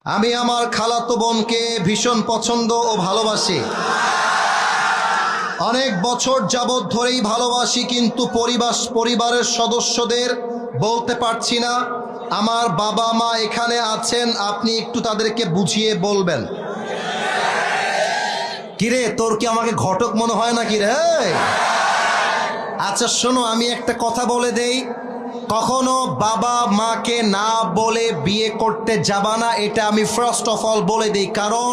আমি আমার খালাতো বোনকে ভীষণ পছন্দ ও ভালোবাসি। অনেক বছর যাবত ধরেই ভালোবাসি, কিন্তু পরিবারের সদস্যদের বলতে পারছি না। আমার বাবা মা এখানে আছেন, আপনি একটু তাদেরকে বুঝিয়ে বলবেন। কিরে, তোর কি আমাকে ঘটক মনে হয় না? কিরে, আচ্ছা শোনো, আমি একটা কথা বলে দেই, কখনো বাবা মাকে না বলে বিয়ে করতে যাবা না, এটা আমি ফার্স্ট অফ অল বলে দিই। কারণ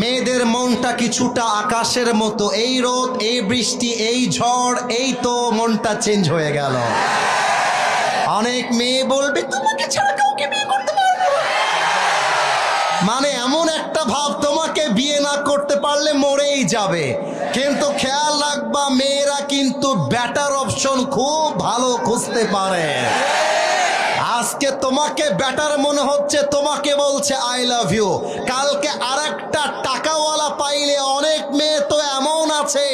মেয়েদের মনটা কিছুটা আকাশের মতো, এই রোদ, এই বৃষ্টি, এই ঝড়, এই তো মনটা চেঞ্জ হয়ে গেল। অনেক মেয়ে বলবে তোমাকে ছাড়া কাউকে বিয়ে করতে পারবো না, মানে এমন একটা ভাব, তোমাকে বিয়ে না করতে পারলে মরেই যাবে। কিন্তু খেয়াল রাখবা, মেয়েরা কিন্তু বেটার অপশন খুব ভালো খুঁজতে পারে। আজকে তোমাকে বেটার মনে হচ্ছে, তোমাকে বলছে আই লাভ ইউ, কালকে আরেকটা টাকাওয়ালা পাইলে, অনেক মেয়ে তো এমন আছে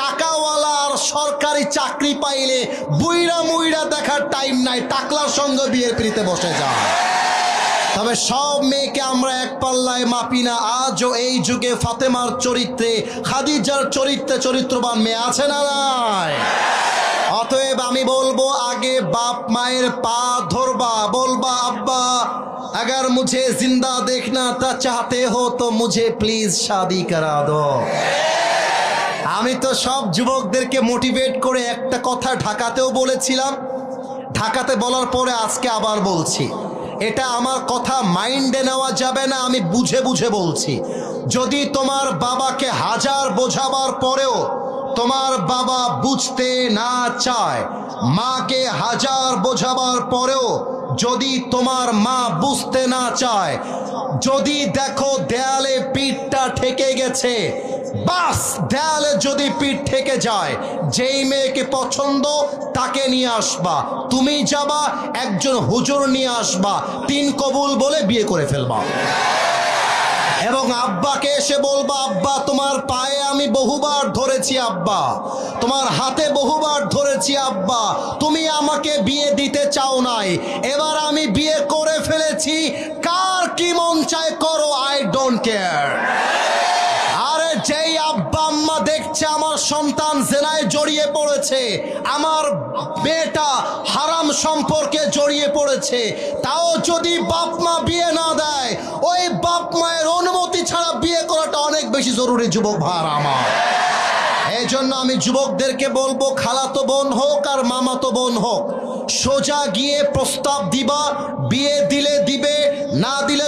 টাকাওয়ালা আর সরকারি চাকরি পাইলে বুইড়া মুইড়া দেখার টাইম নাই, টাকলার সঙ্গে বিয়ের পিড়িতে বসে যায়। তবে সব মেয়েকে আমরা এক পাল্লায় মাপি না। আজও এই যুগে ফাতেমার চরিত্রে, খাদিজার চরিত্রে চরিত্রবান মেয়ে আছে না নাই? অতএব আমি বলবো, আগে বাপ মায়ের পা ধরবা, বলবা আব্বা अगर मुझे जिंदा देखना ता चाहते हो तो मुझे प्लीज शादी करा दो। আমি তো সব যুবকদেরকে মোটিভেট করে একটা কথা ঢাকাতেও বলেছিলাম, ঢাকাতে বলার পরে আজকে আবার বলছি, এটা আমার কথা মাইন্ডে নেওয়া যাবে না, আমি বুঝে বুঝে বলছি। যদি তোমার বাবাকে হাজার বোঝাবার পরেও তোমার বাবা বুঝতে না চায়, মাকে হাজার বোঝাবার পরেও যদি তোমার মা বুঝতে না চায়, যদি দেখো দেয়ালে পিঠটা ঠেকে গেছে, বাস দেয়ালে যদি পিঠ ঠেকে যায়, যেই মেয়েকে পছন্দ তাকে নিয়ে আসবা, তুমি যাবা একজন হুজুর নিয়ে আসবা, 3 কবুল বলে বিয়ে করে ফেলবা। এবং আব্বাকে এসে বলবা, আব্বা তোমার পায়ে আমি বহুবার ধরেছি, আব্বা তোমার হাতে বহুবার ধরেছি, আব্বা তুমি আমাকে বিয়ে দিতে চাও নাই, এবার আমি বিয়ে করে ফেলেছি, কার কি মন চায় করো, আই ডোন্ট কেয়ার। আরে যেই আব্বা আম্মা দেখছে আমার সন্তান জেনায় জড়িয়ে পড়েছে, আমার মেয়েটা হারাম সম্পর্কে জড়িয়ে পড়েছে, তাও যদি বাপ মা বিয়ে না দেয়, ওই বাপ মায়ের অনুমতি ছাড়া বিয়ে করাটা অনেক বেশি জরুরি যুবক ভাইরা আমার। এই জন্য আমি যুবকদেরকে বলবো, খালাতো বোন হোক আর মামাতো বোন হোক, সোজা গিয়ে প্রস্তাব দিবা, বিয়ে দিলে দিবে, না দিলে